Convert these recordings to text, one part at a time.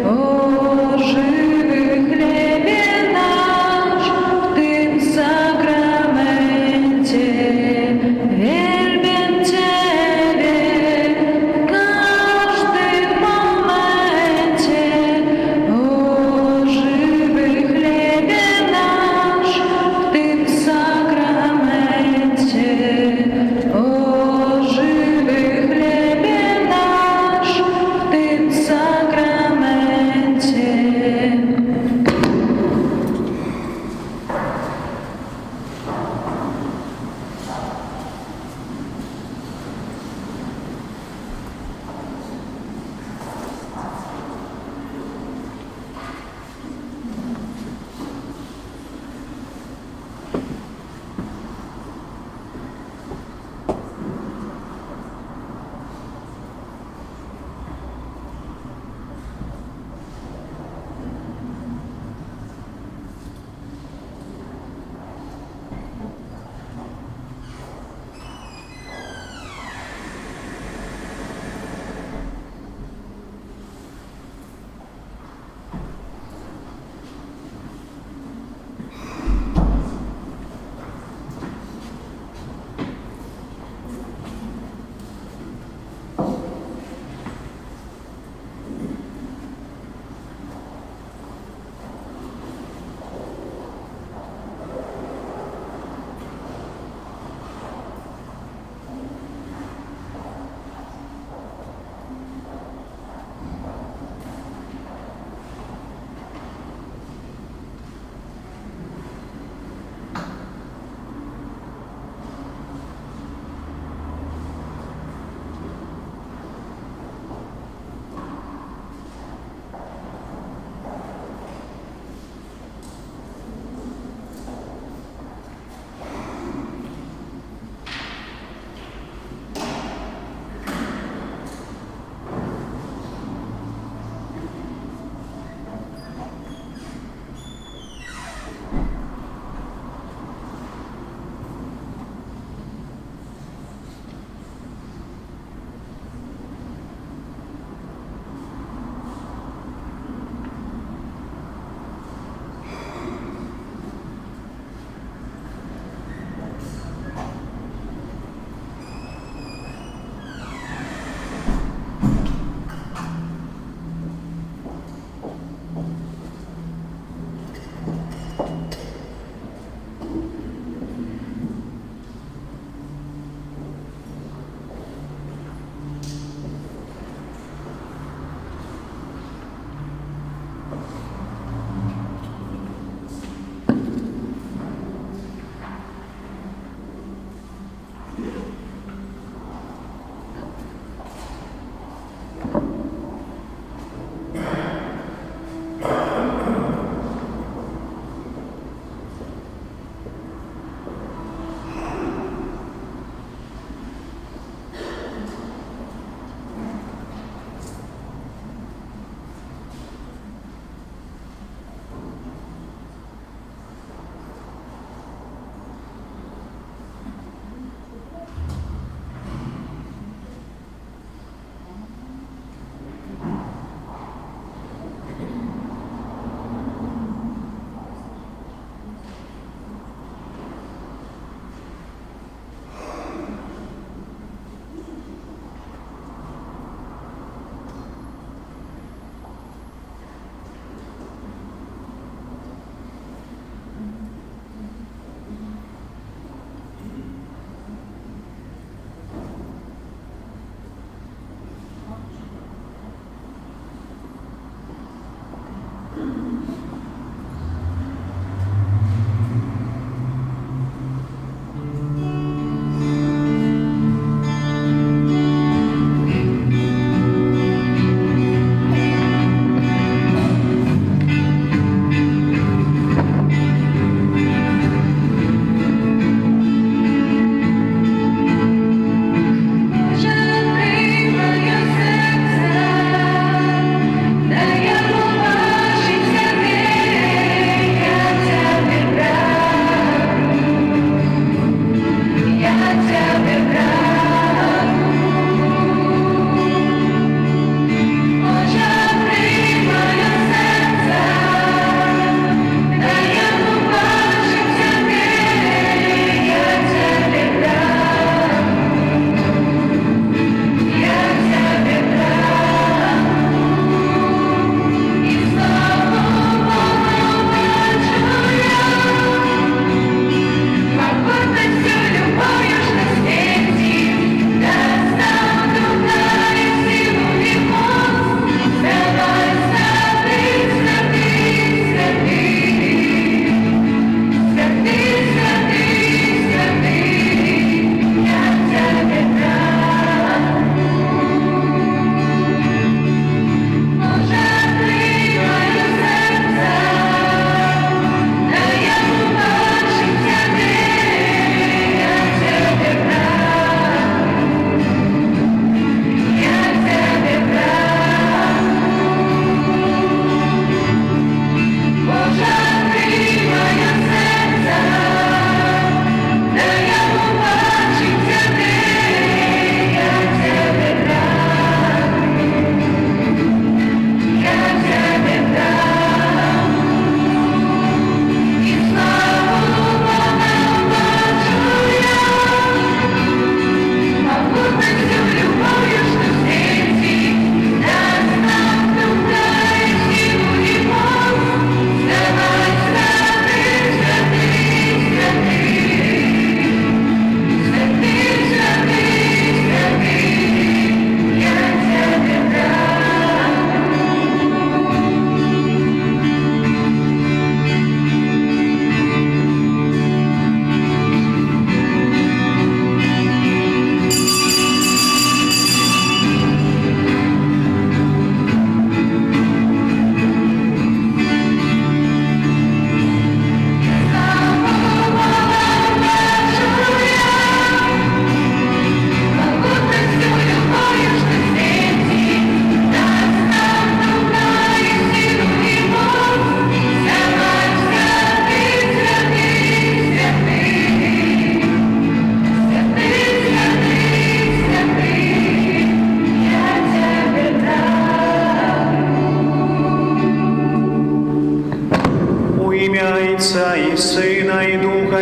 о живий хлібі наш, в тим сакраменті, вельбим Тебе в каждом моменте, о живий хлібі наш, в тим сакраменті, о живий хлібі наш, в тим сакраменті.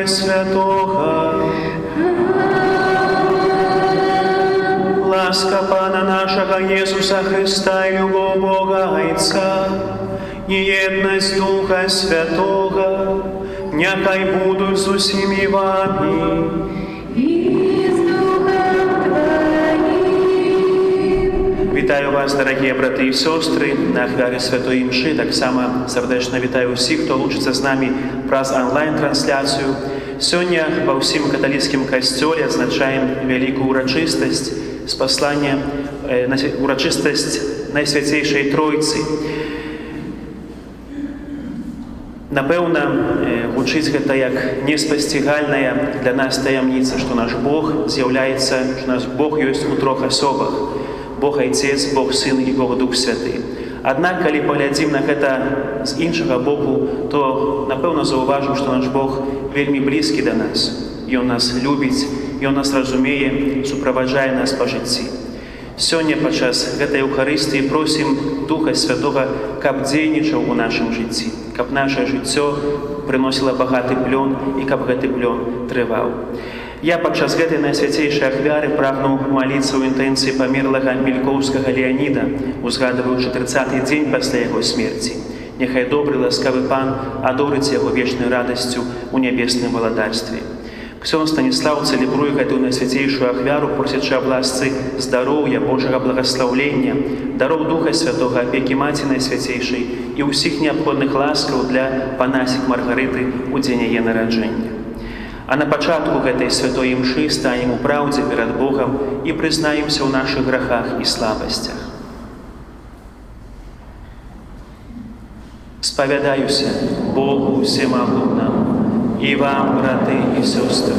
Духа Святого. Ласка Пана нашего Иисуса Христа и любовь Бога Отца, и едность Духа Святого, някай будут с усіми вами. И с Духом Твоим. Вітаю вас, дорогі брати і сестри, на ахвярі Святої Мши. Так само сердечно вітаю всіх, хто лучиться з нами праз онлайн-трансляцію. Сьогодні во всім католицькому костелі означаємо велику урочистость з послання, урочистость Найсвятейшей Тройці. Напэўна, гучыць гэта як неспасцігальная для нас таямніца, што наш Бог з'яўляецца, што наш Бог ёсць у трох асобах: Бог Айцец, Бог Сын і Бог Дух Святы. Аднак, калі паглядзім на гэта з іншага боку, то, напэўна, заўважым, што наш Бог вельмі блізкі да нас. Ён нас любіць, Ён нас разумее, суправаджае нас па жыцці. Сёння падчас гэтай Еўхарыстыі просім Духа Святога, каб дзейнічаў у нашым жыцці, каб наше жыццё прыносіла багаты плён і каб гэты плён трываў. Я падчас гэтай найсвяцейшай ахвяры прагну маліцца ў інтэнцыі памерлага Мелькоўскага Леаніда, узгадваючы 30-й дзень пасля яго смерці. Няхай добры, ласкавы Пан адорыць яго вечнай радасцю ў нябесным валадарстве. Ксёндз Станіслаў цэлебруе гэтую найсвяцейшую ахвяру, просячы аб ласцы здароўя, Божага благаслаўлення, дароў Духа Святога, апекі Маці Найсвяцейшай і ўсіх неабходных ласкаў для панасік Маргарыты ў дзень яе нараджэння. А на пачатку гэтай святой імшы станем у праўдзе перад Богам і прызнаемся ў нашых грахах і слабасцях. Спавядаюся Богу Всемагутнаму і вам, браты і сёстры,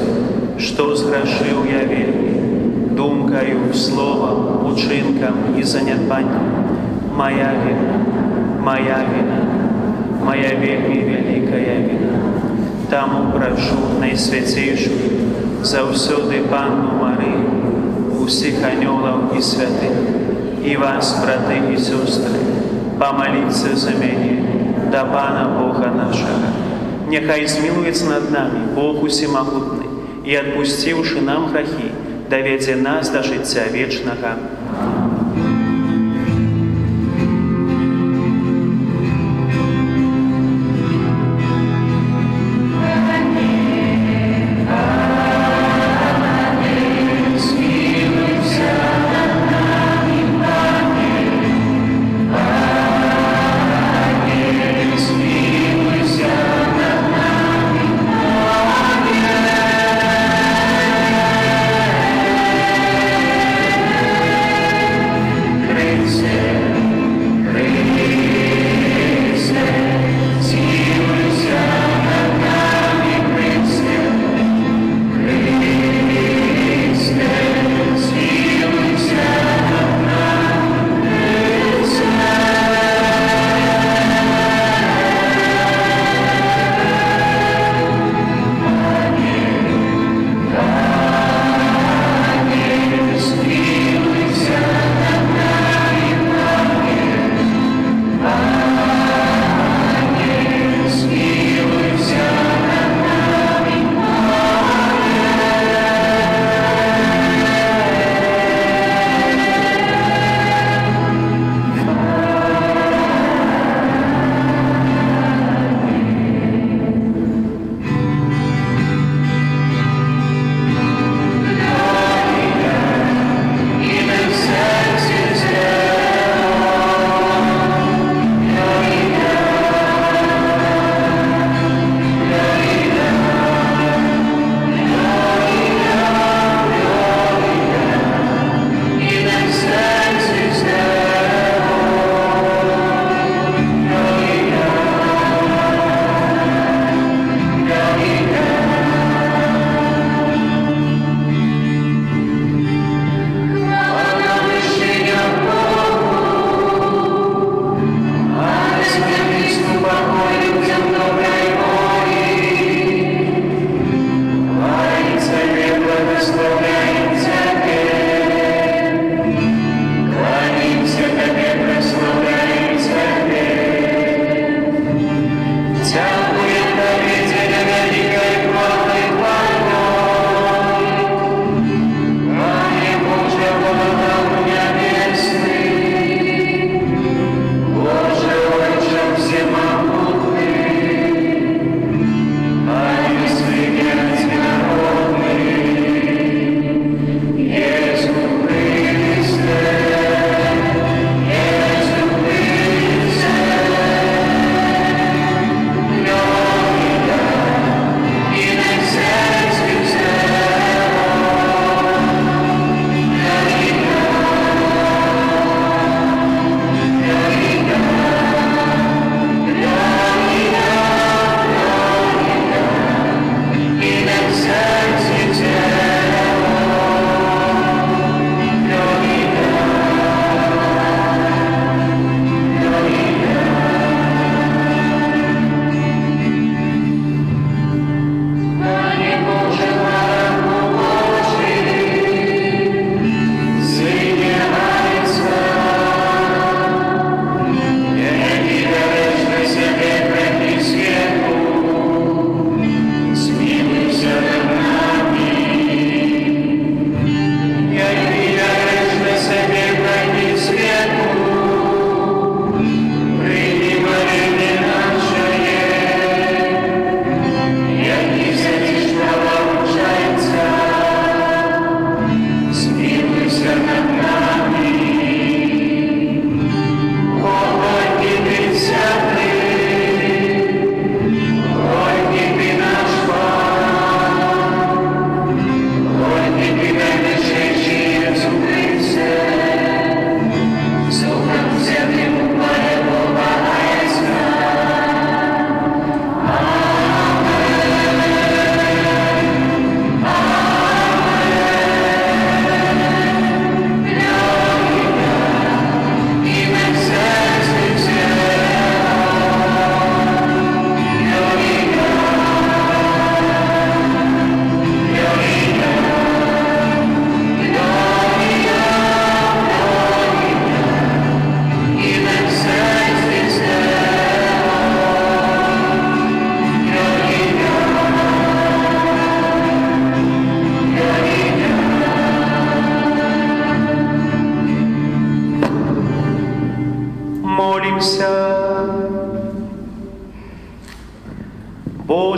што зграшыў я вельмі, думкаю, словам, учынкам і занядбаннем. Моя віна, моя вельмі вялікая віна. Таму прашу Найсвяцейшую, заўсёды Панну Марыю, усіх анёлаў і святых, і вас, браты і сёстры, памаліцца за мяне да Пана Бога нашага. Няхай змілуецца над намі Бог Усемагутны і, адпусціўшы нам грахі, давядзе нас да жыцця вечнага.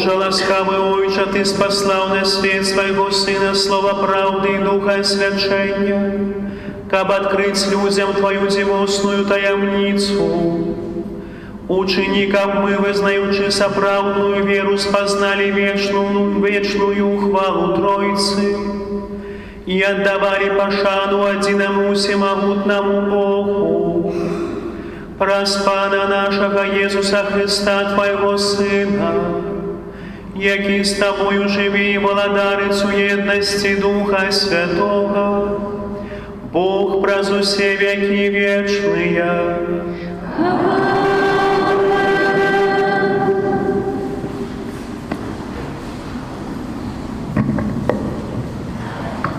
Боже ласкавый Ойче, Ты спаслав на свет Своего Сына, Слово правды и Духа свячения, каб открыть людям Твою дивосную таямницу. Ученикам мы, вызнаючи соправдную веру, спознали вечную хвалу Троицы и отдавали пошану одиному всемогутному Богу. Проспана нашего Иисуса Христа, Твоего Сына, який с Тобою живи и владарицу едности Духа Святого, Бог праз усе веки вечные.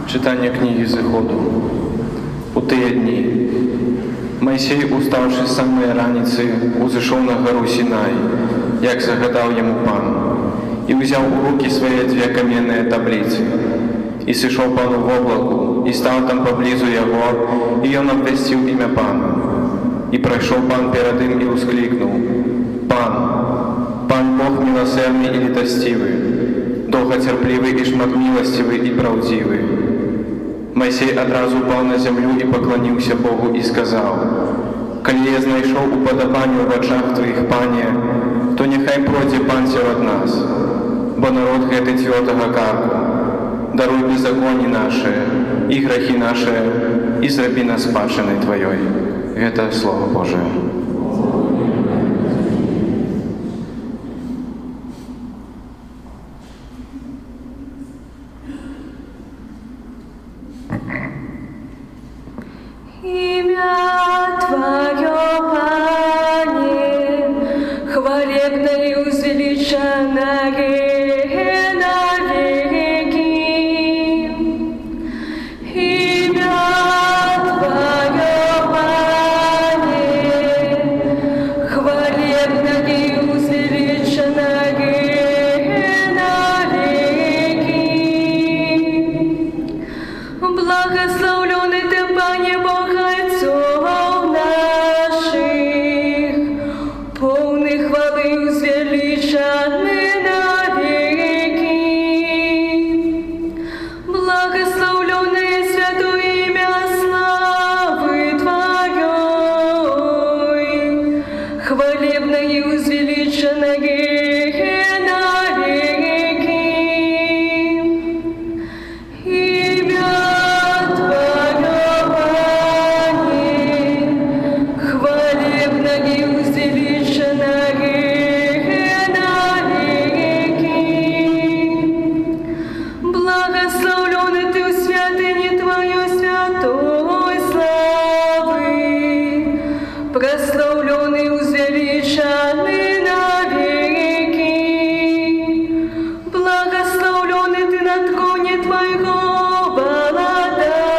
Читання книги Зыходу. У тыя дні Майсей, устаўшы з самай раніцы, узышоў на гару Сінай, як загадаў яму Пан, і ўзяў у рукі свае дзве каменныя табліцы. І сышоў Пан у воблаку, і стаў там паблізу яго, і ён абвясціў імя Пана. І прайшоў Пан перад ім і ўсклікнуў: Пан, Пан Бог міласэрны і літасцівы, доўгацярплівы і шматміласцівы і праўдзівы. Майсей адразу упаў на зямлю і пакланіўся Богу і сказаў: Калі я знайшоў упадабанне ў вачах Тваіх, Пане, то няхай пройдзе Пан сярод нас, бо народ гэты цвёрдага карку. Даруй беззаконні нашыя і грахі нашыя і зрабі нас спадчынай Тваёй. Гэта Слово Божие. Имя Твое, Пане, хвалебно и возвеличенно навеки. Имя Твое, Пане, хвалебно и возвеличенно навеки. Благословленный Ты, Пане, Бог Отцов наших, полный хвалы возвеличенный навеки. Благословленное святое имя славы Твоей, хвалебно и возвеличенно навеки. Имя Твое, Пане, хвалебно и возвеличенно навеки. Благословленный Ты в святыне Твоей святой славы, прославленный, возвеличенный навеки. Благословленный Ты на троне Твоего владарства,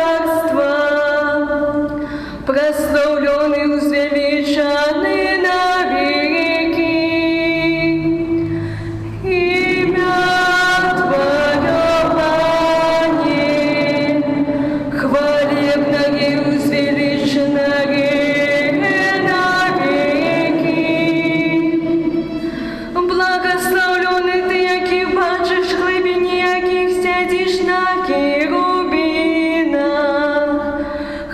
прославленный, возвеличенный навеки. Имя Твое, Пане, хвалебно и возвеличенно навеки. Благословленный Ты, який бачиш глибині, яких сядеш на керубинах,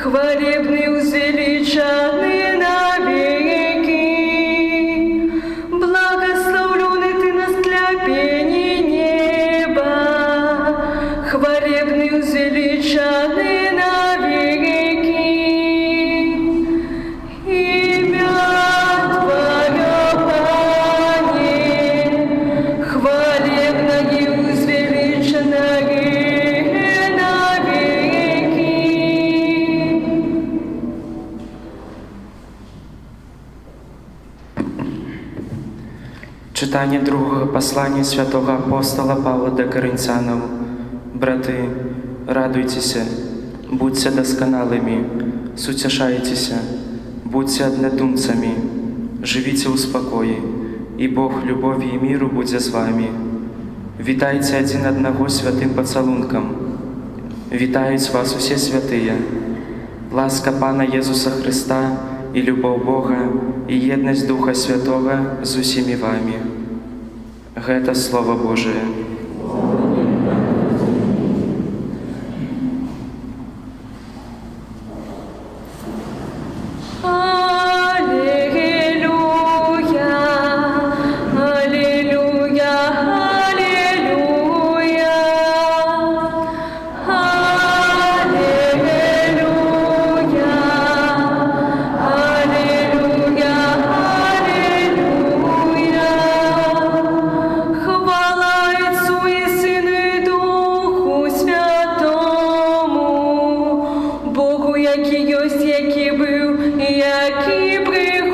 хвалебный, возвеличенный навеки. Благословленный Ты на скляпении неба, хвалебный, возвеличенный навеки. Имя Твое, Пане, хвалебно и возвеличенно навеки. Читання другого послання святого апостола Павла до Коринфянам. Брати, радуйтеся, будьте досконалыми, сутешайтеся, будьте однодумцами, живите у спокое, и Бог любови и миру будет с вами. Витайте один одного святым поцелунком. Витают вас все святые. Ласка Пана Иисуса Христа и любовь Бога и едность Духа Святого с усіми вами. Гэта Слова Божие. Аллилуйя, аллилуйя, аллилуйя, аллилуйя, аллилуйя, аллилуйя. Хвала Отцу и Сыну и Духу Святому, Богу, який єсть, який був і який приходить.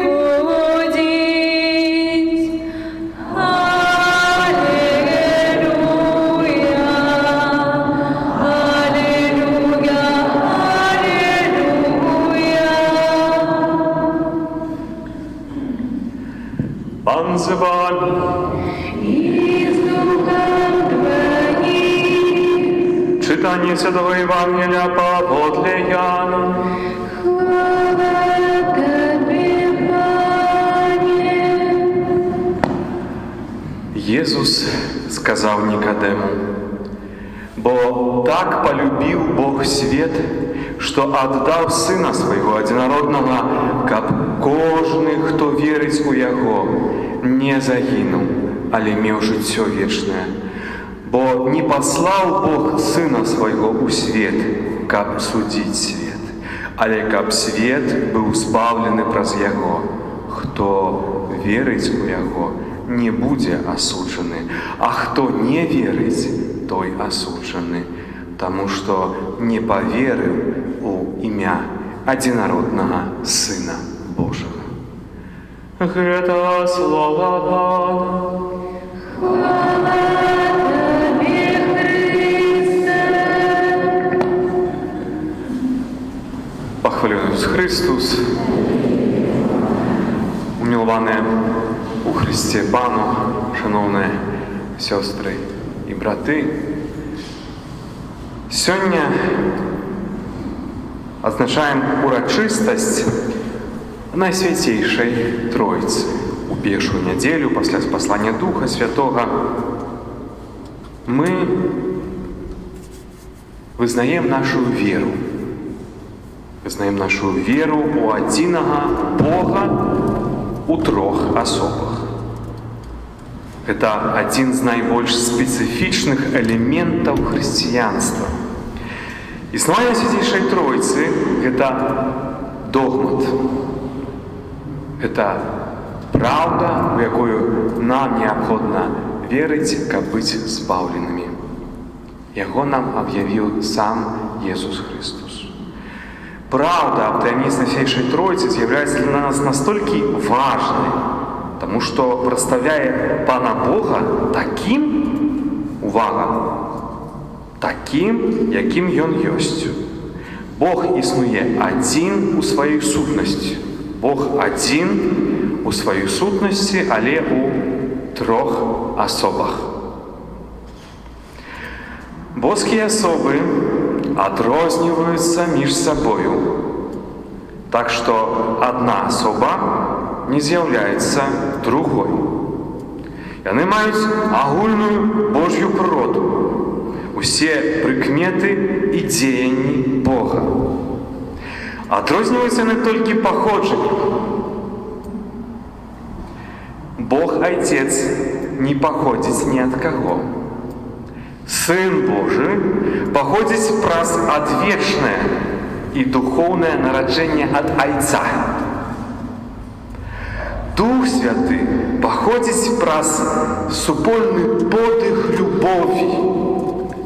Аллилуйя, аллилуйя, аллилуйя. Пан з вами. І з духом твоїм. Читання Святого Євангелія Павла Яна. Хвала Тобі, Пане. Иисус сказал Никодему: «Бо так полюбил Бог свет, что отдал Сына Своего Одинородного, каб кожный, кто верить у Яго, не загинул, але имел життя вечное. Бо не послал Бог Сына Своего у свет, каб судить свет, але каб свет был збавлений праз Яго. Хто верить у Яго, не буде осуджений, а хто не верить, той осуджений, тому що не повірив у ім'я одинородного Сина Божого». Это слово Пана. Тобі, Христе. Похвалюй Христос, умиловане у Христі Пану, шановні сестри і брати. Сьогодні відзначаємо урочистость Найсвятейшей Троицы. У першую неділю після послання Духа Святого ми визнаємо нашу віру. Визнаємо нашу віру у одного Бога у трьох особах. Это один из наибольш специфичных элементов христианства. Існування Святейшей Троицы – это догмат. Это правда, в якую нам необходимо верить, как быть збавленными. Яго нам объявил сам Иисус Христос. Правда об таинственной Святейшей Троице является для нас настолько важной, потому что представляет Пана Бога таким, увага, таким, яким Ён есть. Бог існує один у своей сутности. Бог один у своей сутности, але у трьох особах. Божские особы отрозниваются між собою, так что одна особа не з'являється другой. Яны мають агульную Божью природу, усе прикмети і діянні Бога. Отрозниваются не тільки походженням. Бог Отец не походить ни от кого. Сын Божий походить праз отвечное и духовное народжение от Отца. Дух Святый походить праз супольный подих любові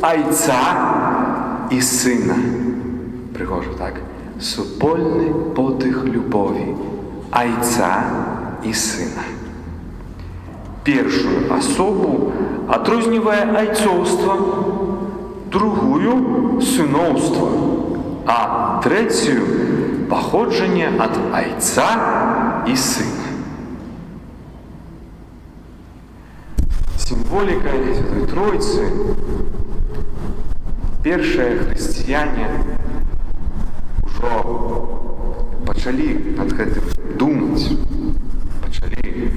Отца и Сына. Прихожу так. Супольний подих любові Отца и Сына. Першую особу отрознивая отцовство, другую – сыновство, а третью – походжение от Отца и Сына. Символика Святой Троицы першие християне уже почали над гэтым думать, почали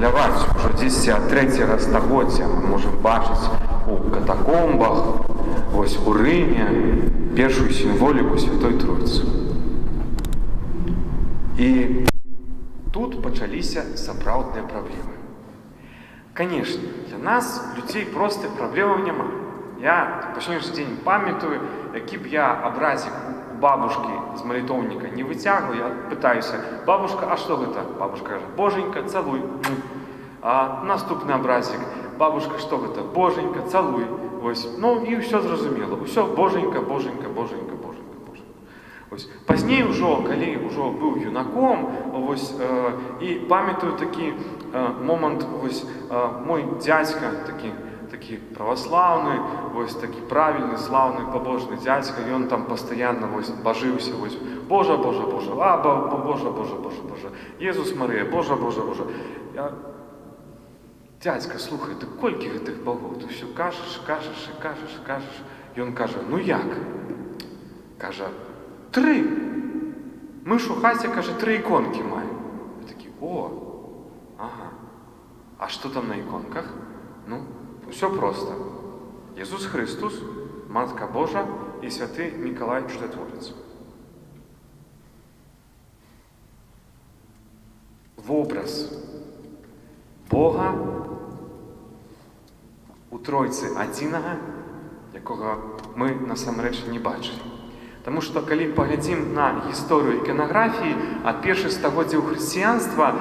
маляваць. Ужо 10-3 стагоддзя мы можам бачыць у катакомбах, вось у Рыме, першую сімволіку Святой Тройцы. І тут пачаліся сапраўдныя праблемы. Конечно, для нас, людзей, простых праблемаў няма. Я па сённяшні дзень памятаю, які б я абразік у бабушкі з малітоўніка не выцягваў, я пытаюся: бабушка, а што гэта? Бабушка кажа: боженька, цалуй. А наступны абразік: бабушка, што гэта? Боженька, цалуй. Вось, ну і ўсё зразумела. Усё боженька, боженька, боженька, боженька, боженька. Вось. Пазней ужо, калі ўжо быў юнаком, вось, і памятаю такі момант, вось, мой дзядзька, такі праваслаўны, вось, такі правільны, слаўны, пабожны дзядзька, ён там пастаянна вось бажыўся, вось: Божа, Божа, Божа, Божа, Божа, Божа, Божа, Езус Марыя, Божа, Божа, Божа. Дзядзька, слухай, ты колькі гэтых богоў? Ты ўсё кажаш, кажаш і кажаш і кажаш. Ён кажа: ну як? Кажа: 3. Мы ж у хаце, кажа, 3 іконкі маем. Я такі: о, ага. А што там на іконках? Ну, ўсё проста. Jesús Христос, Матка Божа і Святий Миколай Чудотворець. Вобраз Бога у Тройцы адзінага, якога мы насамрэч не бачылі. Таму што калі паглядзім на гісторыю іканаграфіі ад першых стагоддзяў хрысціянства,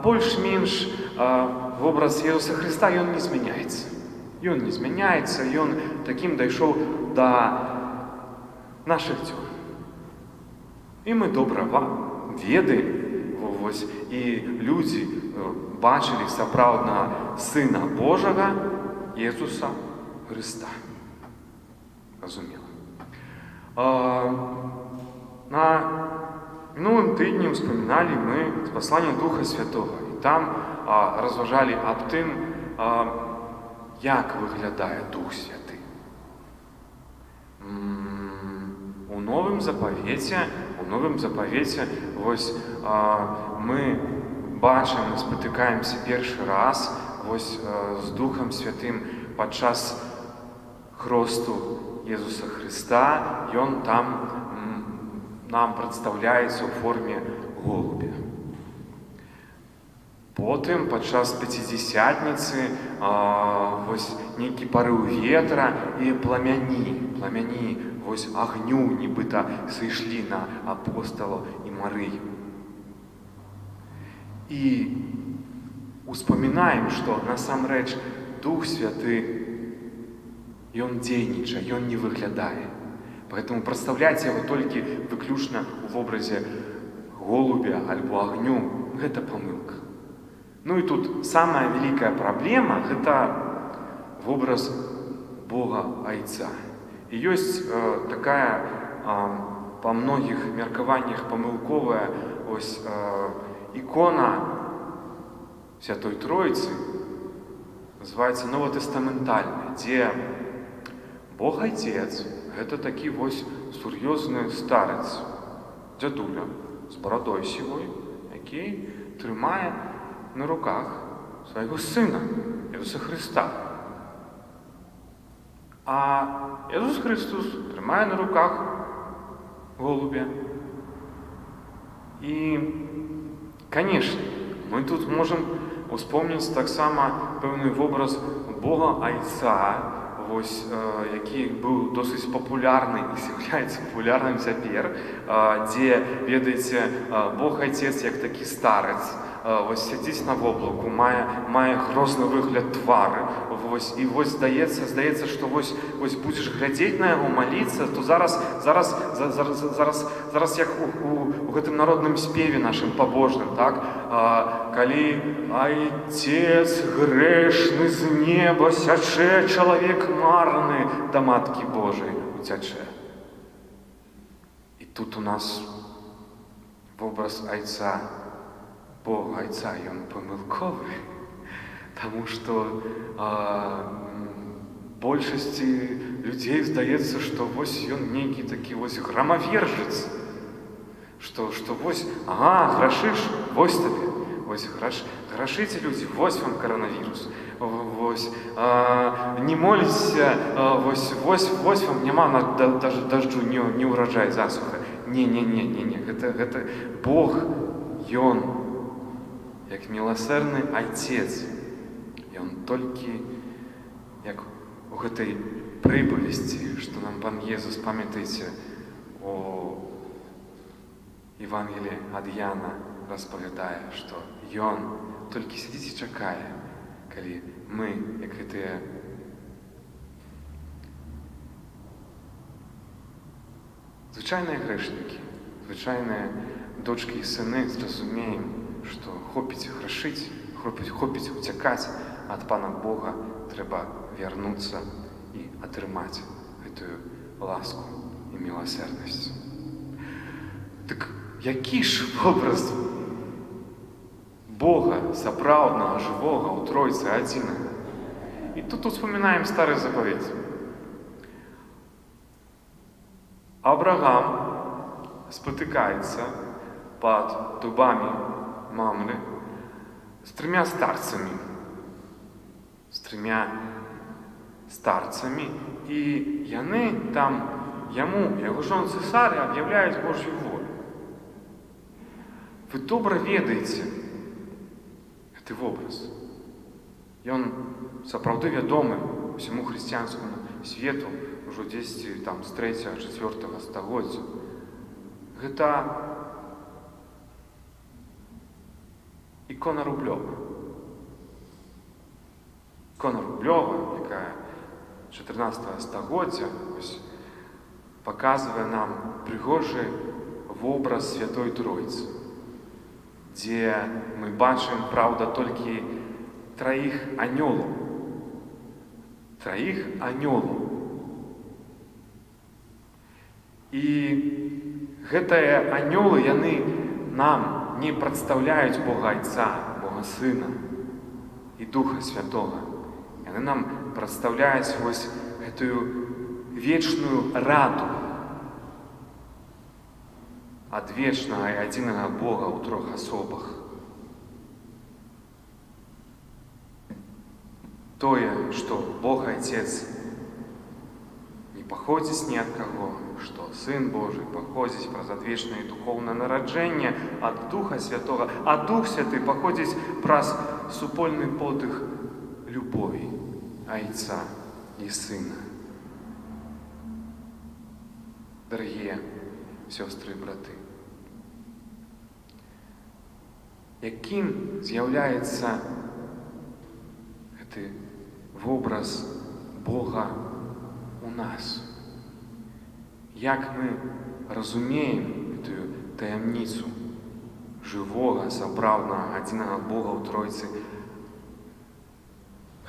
больш-менш вобраз Jesúsa Христа ён не змяняецца. Ён не змяняецца, ён такім дайшоў да нашых дзён. І мы добра ведаем, вось, і людзі бачылі сапраўднага Сына Божага Jesúsa Христа. Разумела. На мінулым тыдні ўспаміналі мы з паслання Духа Святого. І там разважалі аб тым, як выглядае Дух Святы. У Новым Запавеце вось мы бачым, спатыкаемся першы раз вось з Духам Святым падчас хросту Jesúsa Христа. Ён там нам прадстаўляецца ў форме голубя. Потым падчас Пяцідзясятніцы вось нейкі парыў ветра і пламяні вось агню нібыта сышлі на апосталаў і Марыю. І успамінаем, што насамрэч Дух Святы ён дзейнічае, ён не выглядае. Поэтому прадстаўляць яго толькі выключна ў вобразе голубя альбо агню — гэта памылка. Ну і тут самая вялікая праблема — гэта вобраз Бога Айца. І ёсць такая па многіх меркаваннях памылковая ось ікона Святой Троицы, называецца новатестаментальная, дзе Бог Айцец — гэта такі вось сур'ёзны старец, дзядуля з барадой сівой, які трымае на руках свайго сына Jesúsa Христа. А Jesús Христос трымае на руках голубя. І, канешне, мы тут можам успомніць таксама пэўны вобраз Бога Айца, вось, які быў досыць папулярны і з'яўляецца папулярным цяпер, дзе, ведаеце, Бог Айцец як такі старец, вось сядзіць на воблаку, мае грозны выгляд твары, вось, і вось здаецца, што вось будзеш глядзець на яго, маліцца, то зараз як у гэтым народным спеве нашым пабожным, так? Калі Айцец грэшны з неба сячэ, чалавек марны да Маткі Божай уцячэ. І тут у нас вобраз Айца, Бога Айца, ён памылковы, таму што большасці людзей здаецца, што вось ён нейкі такі вось грамавержец, што вось, ага, грашыш, вось табе, вось грашыце людзі, вось вам каранавірус, вось, не моліцеся, вось вам няма дажджу, не ўраджай, засуха. Не, гэта Бог, Ён, як міласэрны Айцец. Ён толькі, як у гэтай прыпавесці, што нам Пан Езус, памятаеце, у Евангелии ад Яна распавядае, што Ён толькі сядзіць і чакае, калі мы, як гэтыя звычайныя грэшнікі, звычайныя дочкі і сыны зразумеем, што хопіць грашыць, хопіць уцякаць ад Пана Бога, трэба вярнуцца і атрымаць гэтую ласку і міласэрнасць. Так які ж вобраз Бога, сапраўднага, жывога, у Тройцы адзінага? І тут успамінаем Стары Запавет. Авраам спотыкаецца пад дубамі Мамры з трымя старцамі, і яны там яму, яго жонцы Сары, аб'яўляюць Божью волю. Вы добра ведаеце гэты вобраз. Ён сапраўды вядомы усяму хрысціянскаму свету ўжо дзесьці там з 3-4 стагоддзя. Гэта ікона Рублёва. Ікона Рублёва, якая 14 стагоддзя, паказвае нам прыгожы вобраз Святой Тройцы, дзе мы бачым, праўда, толькі траіх анёлаў. І гэтыя анёлы, яны нам не прадстаўляюць Бога Айца, Бога Сына і Духа Святога. Яны нам прадстаўляюць вось гэтую вечную раду ад вечнага і адзінага Бога ў трох асобах. Тое, што Бог Айцец не паходзіць ні ад каго, што Сын Божы паходзіць праз адвечнае духоўнае нараджэнне ад Духа Святога, а Дух Святы паходзіць праз супольны подых любові Айца і Сына. Дарагія сёстры і браты, якім з'яўляецца гэты вобраз Бога у нас? Як мы разумеем гэтую таямніцу жывога, сапраўднага, адзінага Бога ў Тройцы?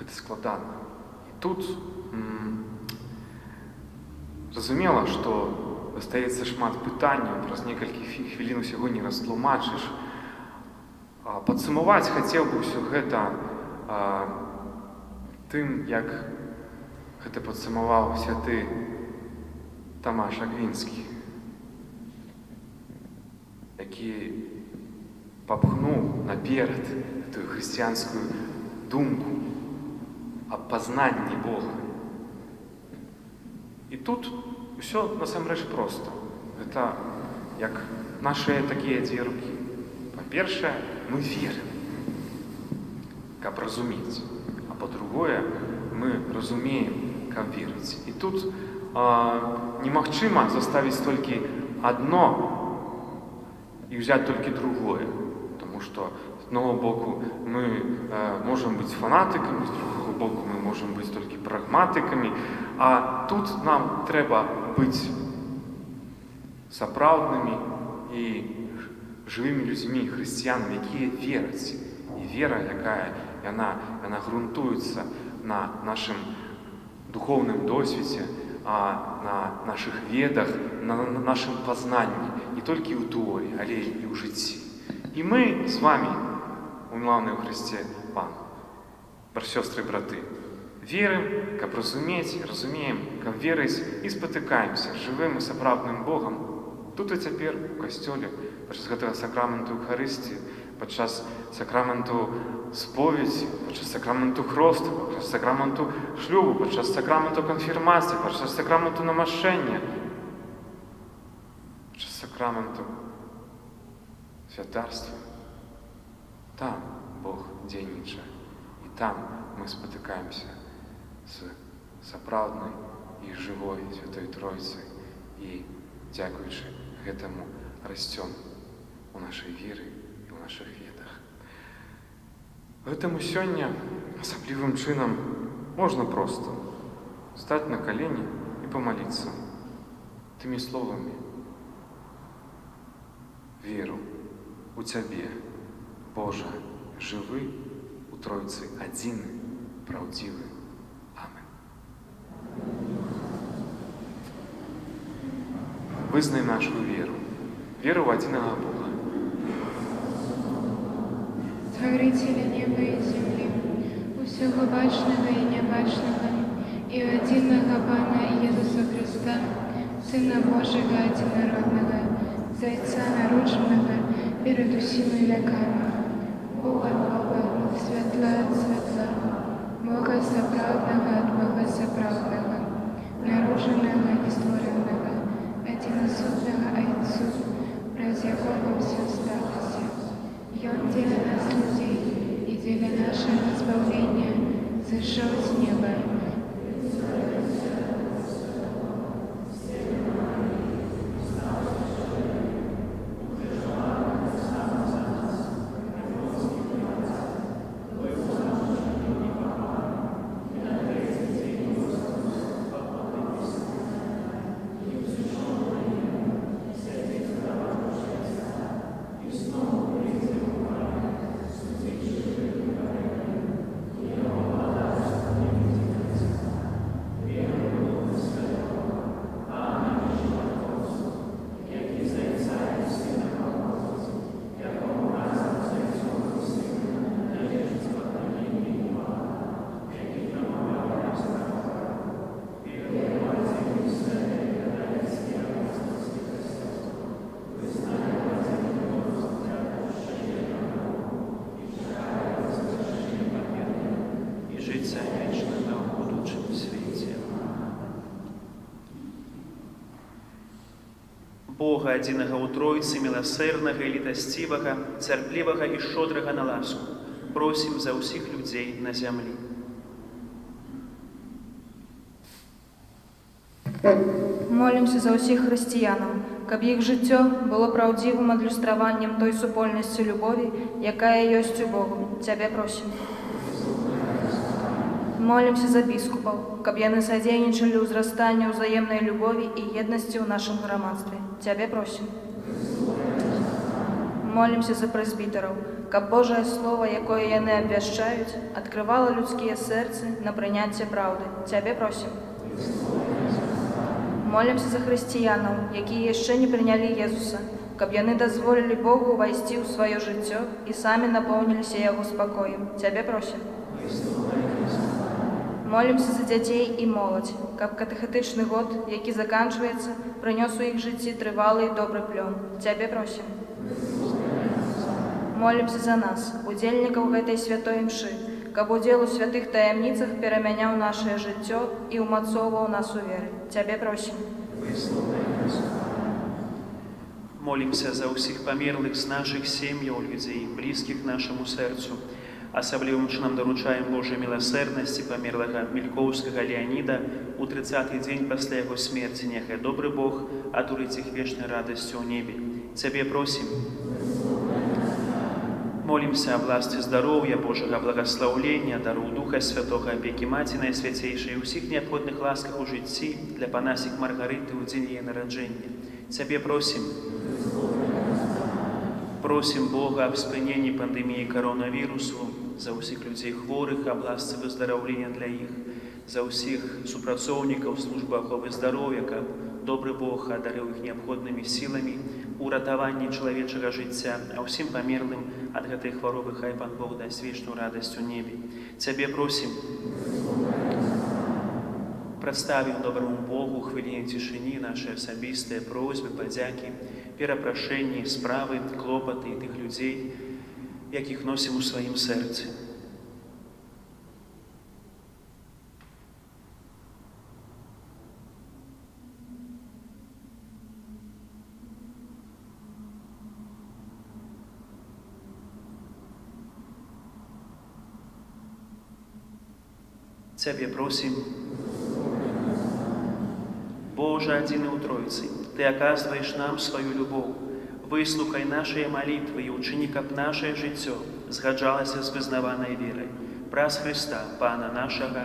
Гэта складана. І тут зразумела, што застаецца шмат пытанняў, праз некалькі хвілін усяго не растлумачыш. Падсумаваць хацеў бы ўсё гэта тым, як гэта падсумаваў святы Тамаш Аквінскі, які папхнуў наперад гэтую хрысціянскую думку аб пазнанні Бога. І тут усё насамрэч проста. Гэта як нашыя такія дзве рукі. Па-першае, мы верым, каб разумець. А па-другое, мы разумеем, каб верыць. І тут немагчыма заставіць толькі адно і ўзяць толькі другое. Таму што з аднаго боку мы можам быць фанатыкамі, з другого боку мы можам быць толькі прагматыкамі, а тут нам трэба быць сапраўднымі і жывымі людзьмі, хрысціянамі, якія вераць. І вера, якая яна грунтуецца на нашым духоўным досведзе, на нашых ведах, на нашым пазнанні, не толькі ў тэорыі, але і ў жыцці. І мы з вамі, умілаваныя ў Хрысце Пан, сёстры і браты, верым, каб разумець, разумеем, каб верыць і спатыкаемся з жывым і сапраўдным Богам тут і цяпер у касцёле, праз гэтага сакраменту Эўхарыстыі, падчас сакраменту споведзі, падчас сакраменту хросту, падчас сакраменту шлюбу, падчас сакраменту канфірмацыі, падчас сакраменту намашчэння, падчас сакраменту святарства. Там Бог дзейнічае. І там мы спатыкаемся з сапраўднай і жывой Святой Тройцай. І, дзякуючы гэтаму, расцём у нашай веры і ў нашых ведах. Гэтаму сёння асаблівым чынам можна проста стаць на калені і памаліцца тымі словамі: веру у Цябе, Божа, жывы, у Тройцы адзіны, праўдзівы. Амен. Вызнай нашу веру, веру в адзінага Бога. Творителя неба і землі, усього бачнага і нябачнага, і адзінага Пана Єсуса Христа, Сына Божага адзінароднага, Зайца народжанага перед усімі вяками, Бога ад Бога, святла ад святла, Бога сапраўднага ад Бога сапраўднага, народжанага і створенага, адзінасутнага Айцу, праз якога ўсё сталася. Ён дзеля нас людзей і дзеля нашага збаўлення зышоў з неба. Бога адзінага ў Тройцы, міласэрнага і літасцівага, цярплівага і шчодрага на ласку, просім за ўсіх людзей на зямлі. Молімся за ўсіх хрысціянаў, каб іх жыццё было праўдзівым адлюстраваннем той супольнасці любові, якая ёсць у Богу. Цябе просім. Молімся за біскупаў, каб яны садзейнічалі ўзрастанню ўзаемнай любові і еднасці ў нашым грамадстве. Цябе просім. Молімся за прэзбітараў, каб Божае Слово, якое яны абвяшчаюць, адкрывала людскія сэрцы на прыняцце праўды. Цябе просім. Молімся за хрысціянаў, якія яшчэ не прынялі Езуса, каб яны дазволілі Богу ўвайсці ў сваё жыццё і самі напоўніліся Яго спакоем. Цябе просім. Молімся за дзяцей і моладзь, каб катэхетычны год, які заканчваецца, прынёс у іх жыцці трывалы і добры плён. Цябе просім. Молімся за нас, удзельнікаў гэтай святой імшы, каб удзел у святых таямніцах перамяняў нашае жыццё і ўмацоўваў нас у веры. Цябе просім. Молімся за ўсіх памерлых з нашых сем'яў, людзей, блізкіх нашаму сэрцу. Асаблівым чынам даручаем Божай міласэрнасці памерлага Мількоўскага Леаніда у 30-й дзень пасля яго смерці. Няхай добры Бог атуліць іх вечнай радасцю ў небе. Цябе просім. Молімся аб ласцы здароўя, Божага благаслаўлення, дару Духа Святога, апекі Маці Найсвяцейшай, усіх неабходных ласках у жыцці для панасік Маргарыты ў дзень яе нараджэння. Цябе просім. Просім Бога аб спыненні пандэміі каронавірусу, за ўсіх людзей хворых, аб ласцы выздараўлення для іх, за ўсіх супрацоўнікаў службы аховы здароўя, каб добры Бог адарыў іх неабходнымі сіламі у ратаванні чалавечага жыцця, а ўсім памерлым ад гэтай хваробы хай Пан Бог дасць вечную радасць у небе. Цябе просім. Прадставім добраму Богу ў хвіліне цішыні нашы асабістыя просьбы, падзякі, перапрашэнні, справы, клопаты тых людзей, яких носим у своїм серці. Ciebie просим, Боже, один у Троицы, Ты оказываешь нам свою любовь. Выслухай наши молитвы и учини, как наше життя згаджалося з визнаваною вірою. Праз Христа, Пана нашого.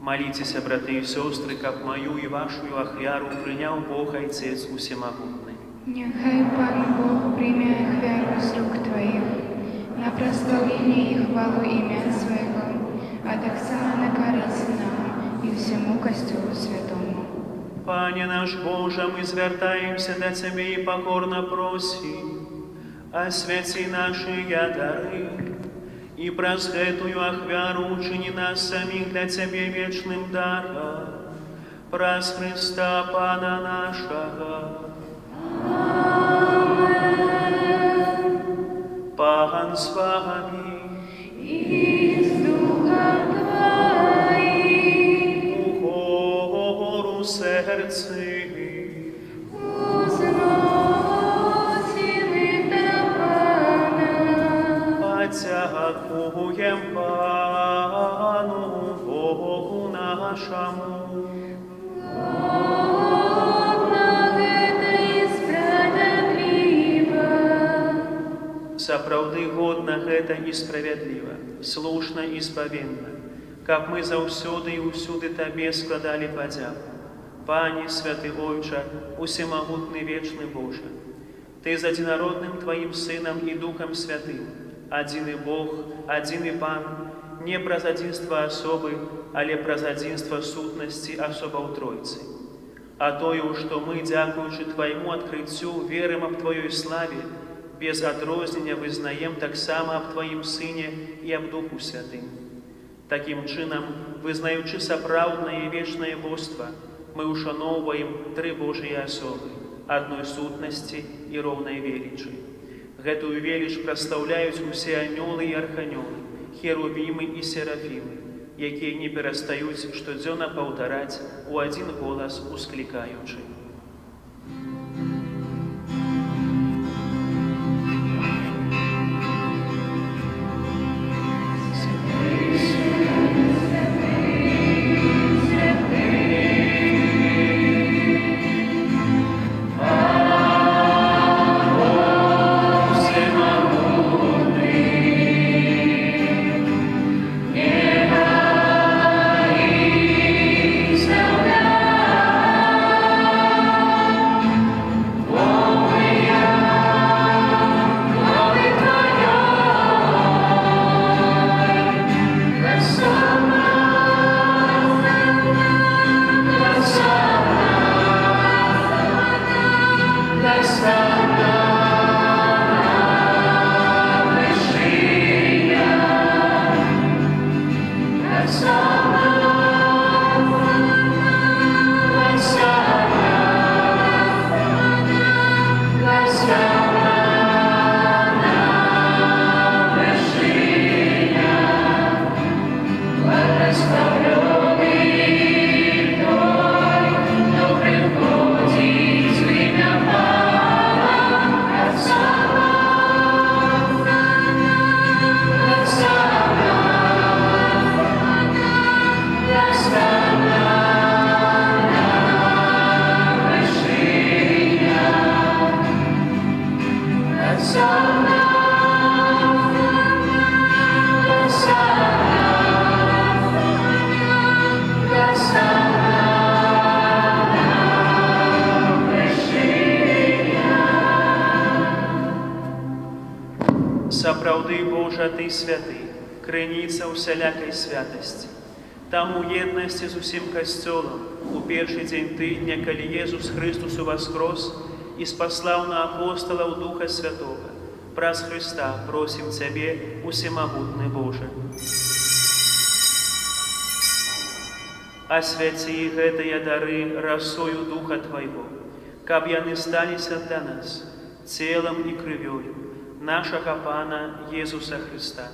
Молитеся, браты и сестры, как мою и вашу ахвяру принял Бог Отец Усемогутный. Нехай Пан Бог прийме ахвяру з рук Твоїх, на прославлення і хвалу ім'я Своєго, а так само на користь нам і всьому Костюлу Святому. Пане наш Боже, мы звертаемся до Тебе и покорно просим, освяти наши дары, и праз гэтую ахвяру учини нас самих для Тебе вечным даром, праз Христа Пана нашего. Пан с вами, І з Духом Твоїм, угору серці, узносимо до Пана. Подякуєм Пану Богу нашому. Сапраўды годна гэта і справядліва, слушна і спавінна, каб мы заўсёды і ўсюды Табе складалі падзяку. Пане, святы Ойча, усемагутны вечны Божа, Ты з адзінародным Тваім Сынам і Духам Святым, адзіны Бог, адзіны Пан, не праз адзінства асобы, але праз адзінства сутнасці асобаў Тройцы. А тое, што мы, дзякуючы Твайму адкрыццю, верым аб Тваёй славе, без адрознення вызнаем таксама аб Тваім Сыне і аб Духу Святым. Такім чынам, вызнаючы сапраўднае і вечнае боства, мы ушаноўваем тры Божыя асобы, адной сутнасці і роўнай велічы. Гэтую веліч праслаўляюць усе анёлы і арханёлы, херувімы і серафімы, якія не перастаюць штодзённа паўтараць у адзін голас усклікаючы. Bless Божа, Ты святый, криниця усялякої святості. Там у єдності з усім костьолом, у перший день тижня, коли Єсус Христос воскрес і спаслав на апостолів Духа Святого, праз Христа просим Тебе, усемогутний Боже. Освяти гэтыя дары росою Духа Твоего, каб яны сталіся для нас целом і крывёю нашага Пана Езуса Христа.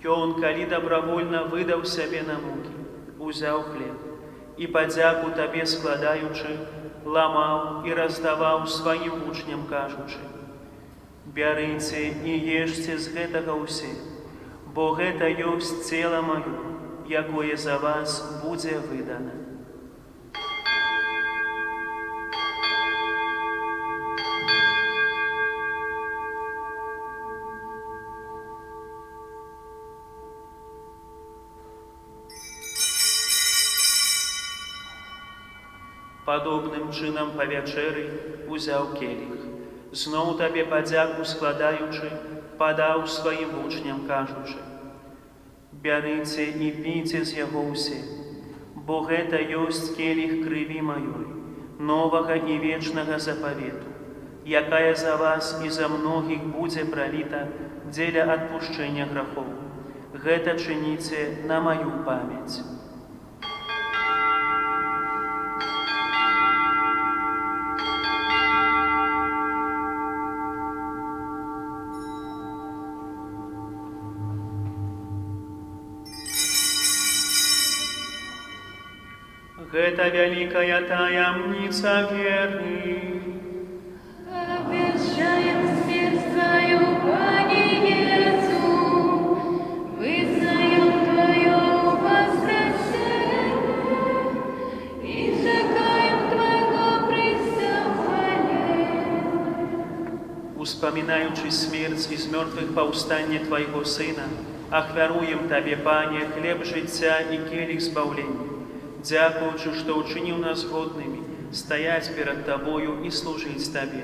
Ён, калі добровольно выдаў сябе на мукі, узяў хлеб і падзяку Табе складаючы, ламаў і раздаваў сваім вучням, кажучы: «Бярыце і ешце з гэтага ўсе, бо гэта ёсць цела маё, якое за вас будзе выдана». Падобным чынам па вячэры узяў келіх, зноў Табе падзяку складаючы, падаў сваім вучням, кажучы: «Бярыце і піце з яго ўсе, бо гэта ёсць келіх крыві маёй, новага і вечнага запавету, якая за вас і за многіх будзе праліта дзеля адпушчэння грахоў. Гэта чыніце на маю памяць». Гэта вялікая таямніца веры. Обещаем смерть Твою, Пане Иису, вызнаем Твое воскресение и чекаем Твоего присягания. Успамінаючы смерць і з мёртвых паўстання Твайго Сына, ахвяруем Табе, Пане, хлеб жыцця і келіх збаўлення, дзякуючы, што ўчыніў нас годнымі стаяць перад Табою і служыць Табе.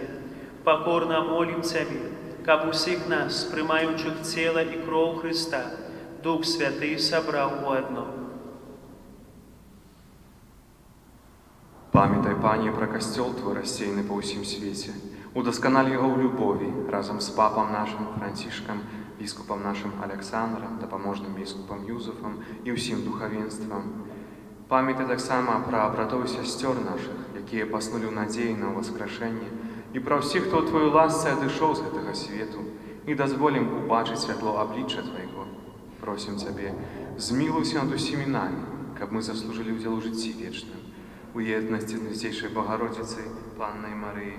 Пакорна молім Цябе, каб усіх нас, прымаючых цела і кроў Христа, Дух Святы сабраў у адно. Памятай, Пане, пра касцёл Твой рассеяны па ўсім свеце. Удасканаль яго ў любові разам з папам нашым Францішкам, біскупам нашым Александрам, дапаможным біскупам Юзефам і ўсім духавенствам. Памятай таксама пра братоў і сясцёр нашых, якія паснулі ў надзеі на ўваскрашэнне, і пра ўсіх, хто ў Тваёй ласцы адышоў з гэтага свету, і дазволім убачыць святло аблічча Твайго. Просім Цябе, змілуйся над усімі намі, каб мы заслужылі ўдзел у жыцці вечным, у єдності з Найсвятейшай Богородицей, Панною Марією,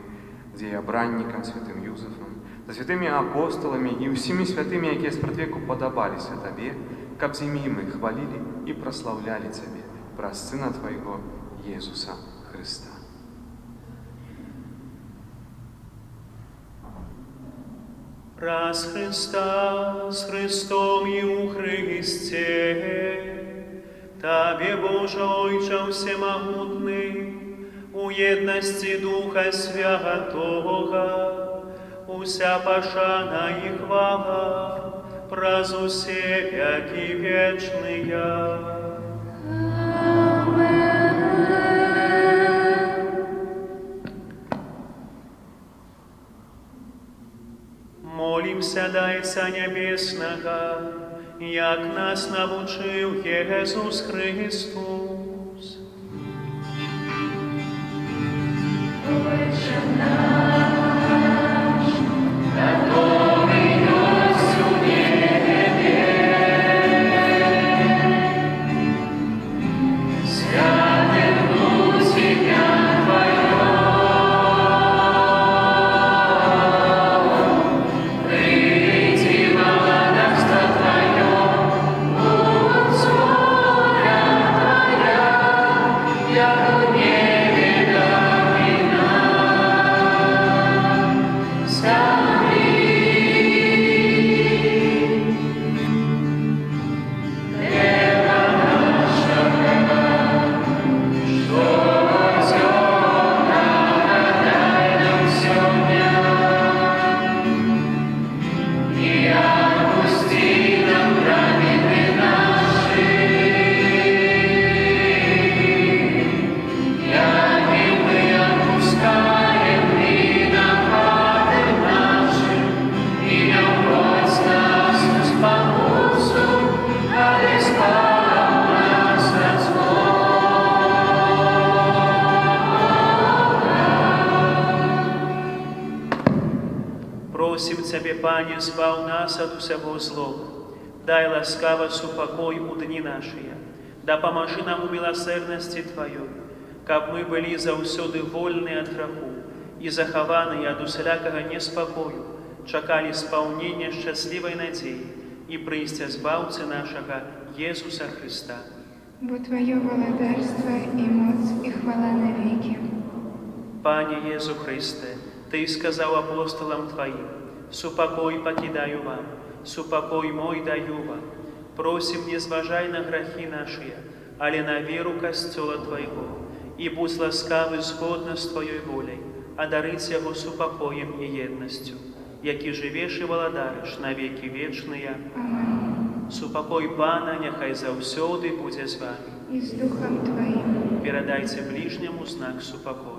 з її обранником, святим Юзефом, за святими апостолами і усіми святими, які спредвеку подобалися Тобі, каб з ім'ї ми хвалили і прославляли Тебе, праз Сина Твоего, Єсуса Христа. Раз Христа с Христом и у Христе, Табе, Боже Ойче всемогутний, у єдності Духа Святого, уся пошана и хвала, праз усе веки вечные. Молимся до Отца Небесного, як нас навчив Єсус Христос. Отче наш, который есть у небе, святым будь имя Твое, приди владарство Твое, будь воля Твоя, як в небе, так и на Пане, збав нас от усього злого. Дай ласкаво супокой у дні наші. Да поможи нам у милосердности Твоей, каб мы были заўсёды вольны ад граху і захаваныя ад усялякага неспакою, чакалі спаўнення шчаслівай надзеі і прыйсця збаўцы нашага Езуса Христа. Бо Твое владарство и моц и хвала навеки. Пане Езу Христе, Ты сказал апостолам Твоим: «Супокой покидаю вам, супокой мой даю вам. Просим, не зважай на грахи наши, але на веру костела Твоего, и будь ласкавы згодно с Твоей волей, одарить его супокоем и едностью, які живеш и владариш на веки вечные. Аминь. Супокой Пана, нехай заўсёды будзе з вами. И с Духом Твоим. Передайте ближнему знак супокою.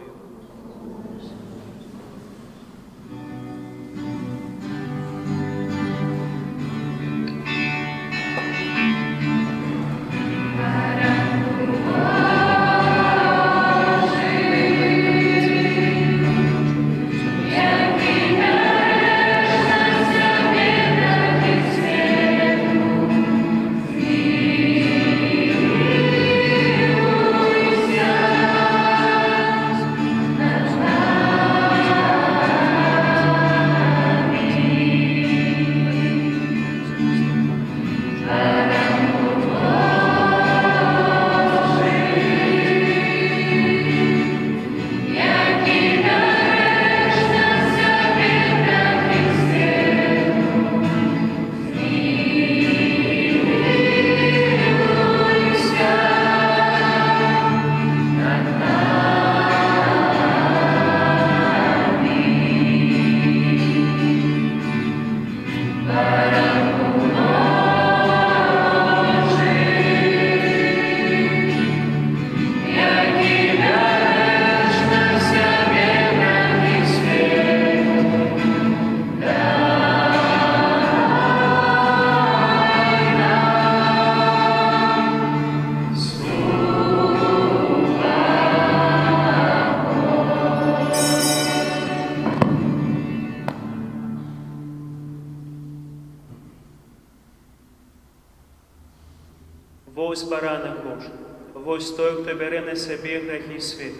Вось баранок Божий, вось той, хто бере на себе грехи світу.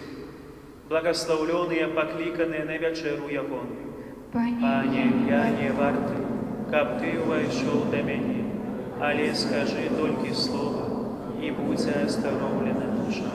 Благословленные, покликанные на вечеру ягоную. Пане, я не варты, каб Ты увайшов до меня, але скажи только слово, и будь оздоровлена душа.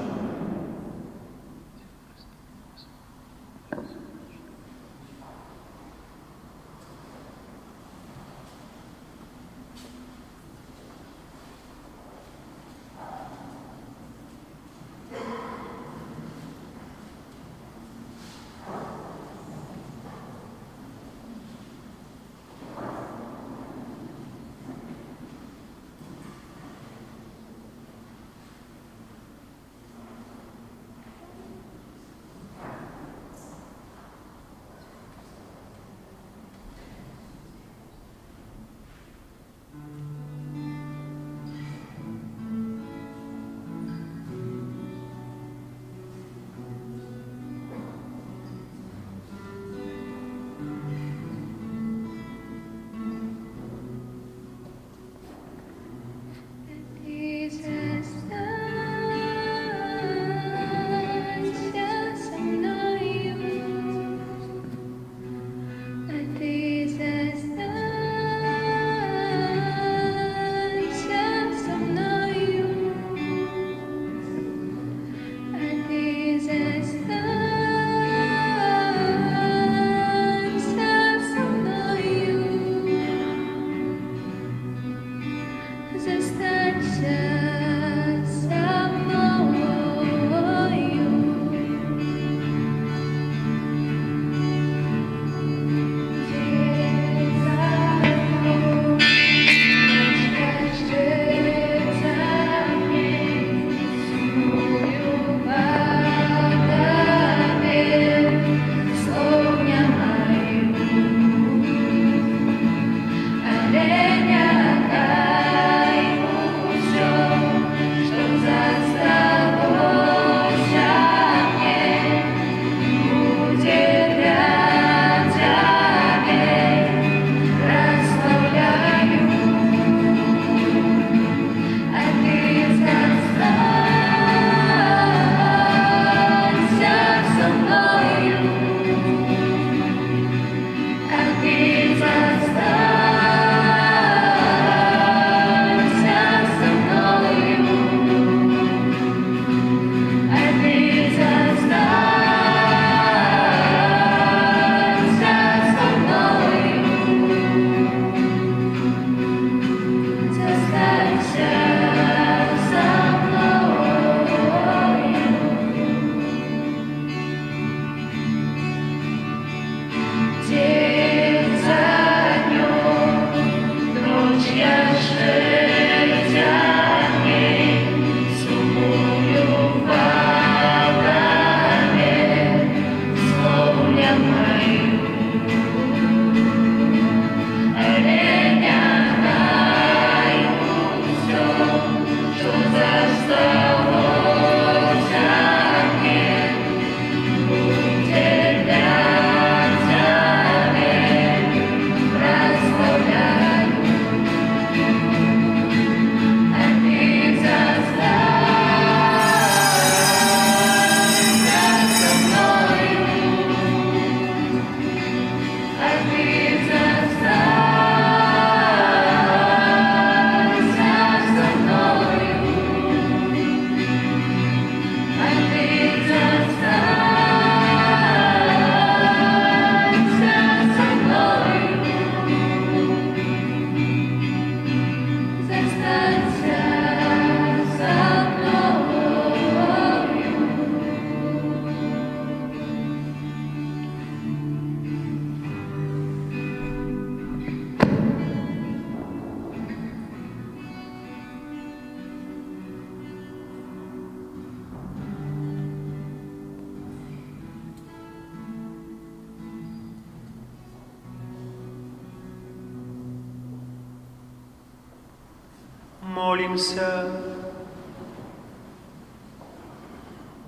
Молимся.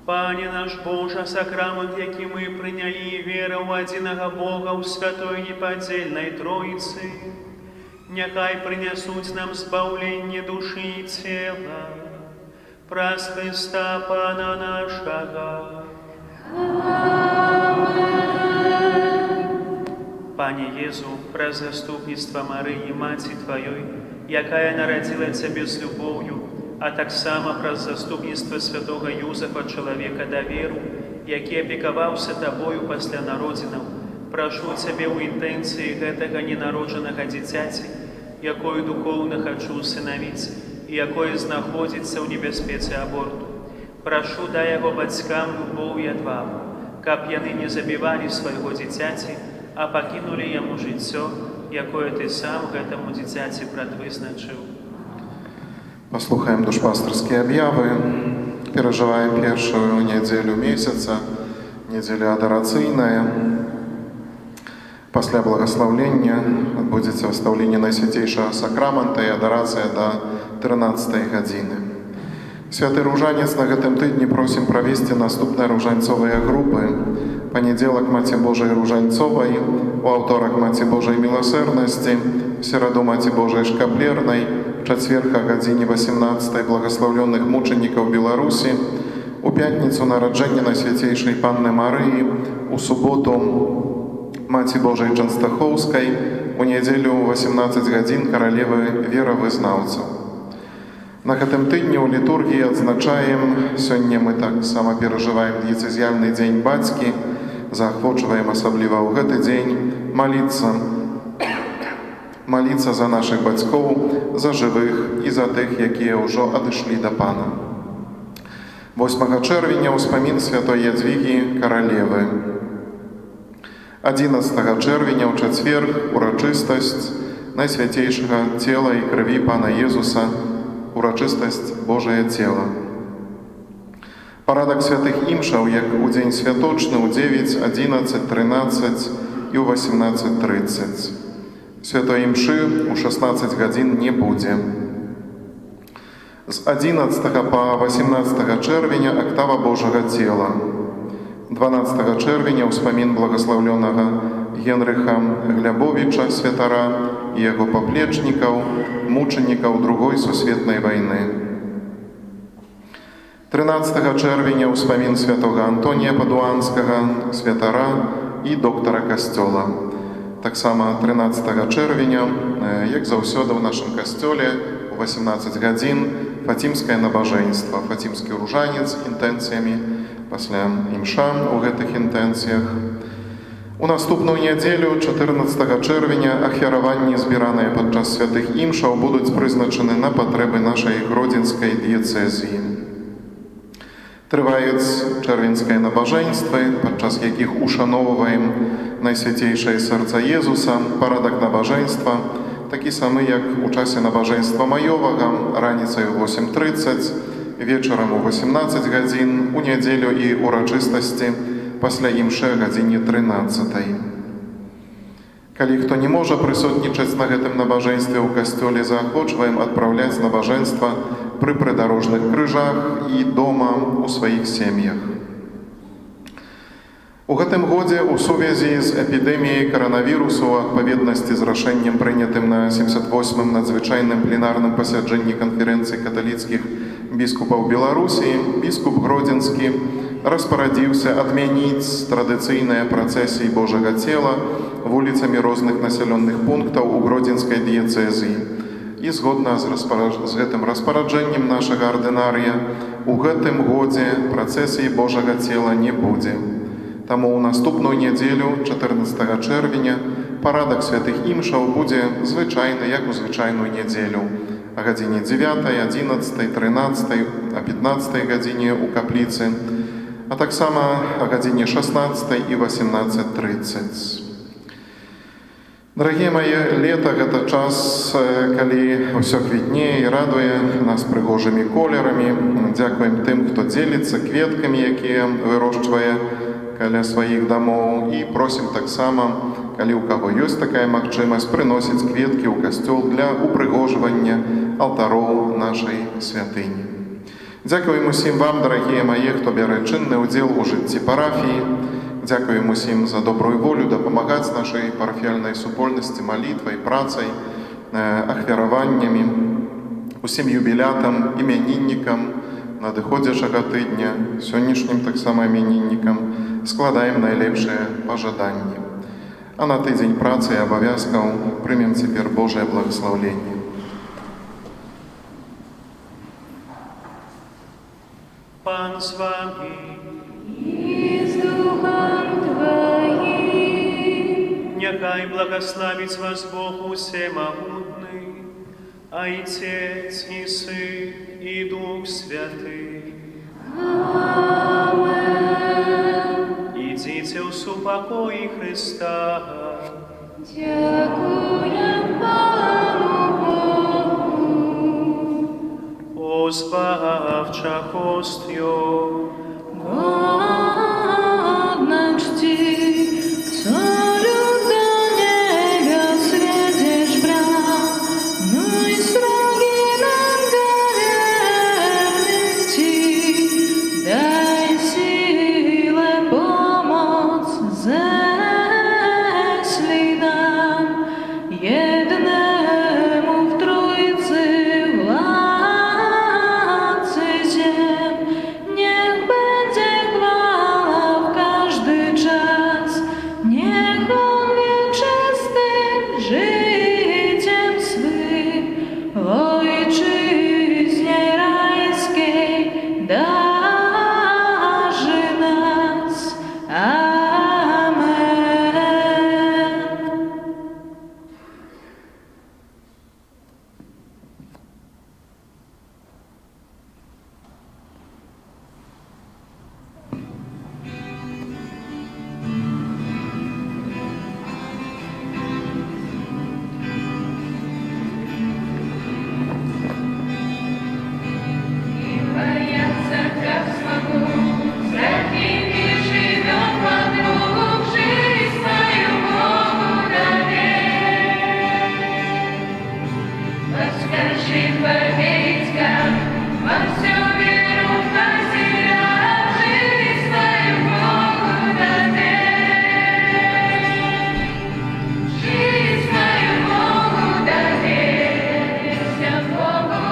Пане наш Боже, сакрамент, які ми прийняли, віра у одиного Бога, у святої неподільної Троїці, нехай принесуть нам збавлення душі і тіла, праз Христа Пана нашого. Пане Єзу, праз заступництва Марії, Маті Твоєї, якая народила Тебе з любов'ю, а так само праз заступництва святого Юзефа, чоловіка довіру, який опікувався Тобою після народзинів, прошу Тебе у інтенції гэтага ненародженого дитяті, якою духовно хочу усиновити, і якое знаходиться в небезпеці аборту. Прошу, дай його батькам любов і отвагу, каб яны не забивали свого дитяті, а покинули йому життя, якое Ты сам гэтому дитяті предвизначив. Послухаем душпасторские объявы. Переживаем первую неделю месяца, неделя адорацийная. После благословления отбудется восставление Найсвятейшего Сакрамента и адорация до 13 годины. Святый Ружанец, на гэтым тыдні просим провести наступные ружанцовые группы. Понеделок Маті Божией Ружанцовой, у аўторак Маті Божией Милосердности, в середу Маті Божией Шкаплерной, в четверг о године 18 благословленных мучеников Беларуси, у пятницу народження Найсвятейшей Панны Марии, у субботу Маті Божией Ченстаховской, у неделю 18 годин королевы веровызнаўцаў. На гэтым тыдні ў літургіі адзначаем, сёння мы так само перажываем дыяцэзіяльны дзень бацькі, заахвочваем асабліва ў гэты дзень маліцца за нашых бацькоў, за жывых і за тых, якія ўжо адышлі да Пана. 8 чэрвеня ўспамін святой Ядвігі каралевы. 11 чэрвеня ў чацверг урачыстасць Найсвятейшага цела і крыві Пана Езуса, урачыстасць Божае цела. Парадак святых імшаў, як у дзень святочны ў 9, 11, 13 і ў 18:30. Святой імшы ў 16 гадзін не будзе. З 11 па 18 чэрвеня актава Божага цела. 12 чэрвеня ўспамін благаслаўлёнага Генрыха Глябовіча, святара, і яго паплечнікаў, мучанікаў Другой сусветнай вайны. 13 чэрвеня ўспамін святога Антонія Падуанскага, святара і доктара касцёла. Таксама 13 чэрвеня, як заўсёды ў нашым касцёле, у 18 гадзін фатімскае набажэнства, фатімскі ружанец інтэнцыямі, пасля імша ў гэтых інтэнцыях. У наступную нядзелю, 14 чэрвеня, ахвяраванні, збіраныя падчас святых імшаў, будуць прызначаны на патрэбы нашай гродзенскай дыяцэзіі. Трываюць чэрвеньскія набажэнствы, падчас якіх ушаноўваем Найсвятейшае сэрца Езуса. Парадак набажэнства такі самы, як у часе набажэнства маёвага, раніцай у 8:30, вечарам у 18 гадзін, у нядзелю і урачыстасці пасля імшы гадзіне 13. Калі хто не можа прысутнічаць на гэтым набажэнстве ў касцёле, заахвочваем адпраўляць набажэнства пры прыдарожных крыжах і дома ў сваіх сем'ях. У гэтым годзе ў сувязі з эпідэміяй каранавірусу ў адпаведнасці з рашэннем, прынятым на 78-м надзвычайным пленарным пасяджэнні канферэнцыі каталіцкіх біскупаў Беларусі, біскуп Гродзенскі распарадзіўся адмяніць традыцыйныя працэсіі Божага цела вуліцамі розных населённых пунктаў у Гродзенскай дыяцэзіі. І згодна з гэтым распараджэннем нашага ардынарыя, у гэтым годзе працэсіі Божага цела не будзе. Таму ў наступную нядзелю, 14 чэрвеня, парадак святых імшаў будзе звычайны, як у звычайную нядзелю. О гадзіне 9, 11, 13, о 15 гадзіне ў капліцы, а таксама о гадзіне 16 і 18:30. Дарагія мае, лета – гэта час, калі ўсё квітнее і радуе нас прыгожымі колерамі. Дзякуем тым, хто дзеліцца кветкамі, якія вырошчвае каля сваіх дамоў. І просім таксама, калі ў каго ёсць такая магчымасць, прыносіць кветкі ў касцёл для упрыгожвання алтароў нашай святыні. Дзякуем усім вам, дарагія мае, хто бярэ чынны ўдзел у жыцці парафіі. Дзякуем усім за добрую волю дапамагаць нашай парафіяльнай супольнасці малітвай, працай, ахвяраваннямі, усім юбілятам, імяніннікам надыходзячага тыдня, сённяшнім таксама імяніннікам складаем найлепшыя пажаданні. А на тыдзень працы і абавязкаў прымем цяпер Божае благаслаўленне. Pan z wami. I z duchem Twoim. Niechaj błogosławić was Bóg Всемогутний, Ojciec i Syn i Duch Święty. Amen. Idźcie w supokoi Chrysta. Dziękuję Panu Bogu. O zbawcza hostio, Godna czci, Colu do niebios wiedziesz bram, no i srogi nam wiernych Ci. Daj siłę, pomoc, ześlij nam jednemu w Trójcy władcy ziem. Niech będzie chwała w każdy czas, niech On wieczystym życiem swym Ojczyźnie rajskiej darzy nas. Amen. Бояться, как смогу, с такими живем подругу, жизнь свою Богу доверь. Подскажи, поверить, как во всю веру потеряв, жизнь свою Богу доверь. Жизнь свою Богу доверься Богу,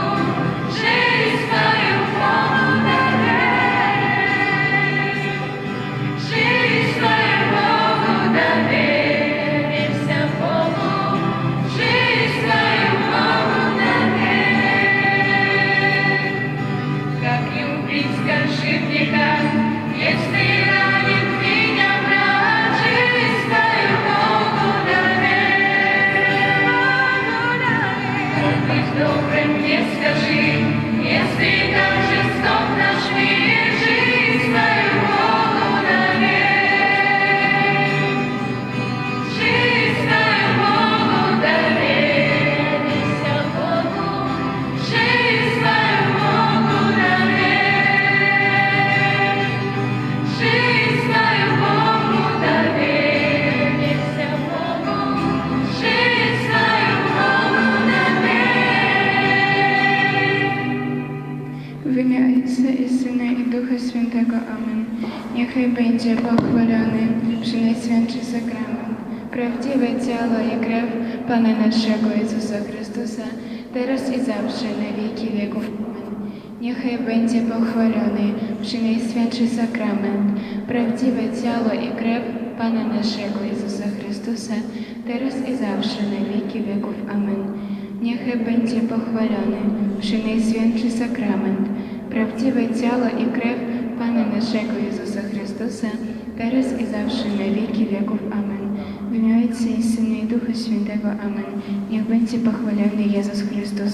жизнь свою Богу доверь. Жизнь свою Богу доверься Богу, жизнь свою Богу доверь. Как любить, скажи мне, как, если ранит меня брат, жизнь свою Богу доверь. Как быть добрым, мне скажи, если так жесток наш мир, жизнь свою Богу доверь. Жизнь свою Богу доверься Богу, жизнь свою Богу доверь. Жизнь свою Богу доверься Богу, жизнь свою Богу доверь. W imię Ojca i Syna i Ducha Świętego. Amen. Niechaj będzie pochwalony Przenajświętszy Sakrament, prawdziwe ciało i krew Pana naszego Jezusa Chrystusa, teraz i zawsze na wieki wieków. Amen. Niechaj będzie pochwalony Przenajświętszy Sakrament, prawdziwe ciało i krew Pana naszego Jezusa Chrystusa, teraz i zawsze na wieki wieków. Amen. Niechaj będzie pochwalony Przenajświętszy Sakrament, prawdziwe ciało i krew Pana naszego Jezusa Chrystusa, teraz i zawsze na wieki wieków. Amen. W imię Ojca i Syna i Ducha Świętego. Amen. Niech będzie pochwalony Jezus Chrystus.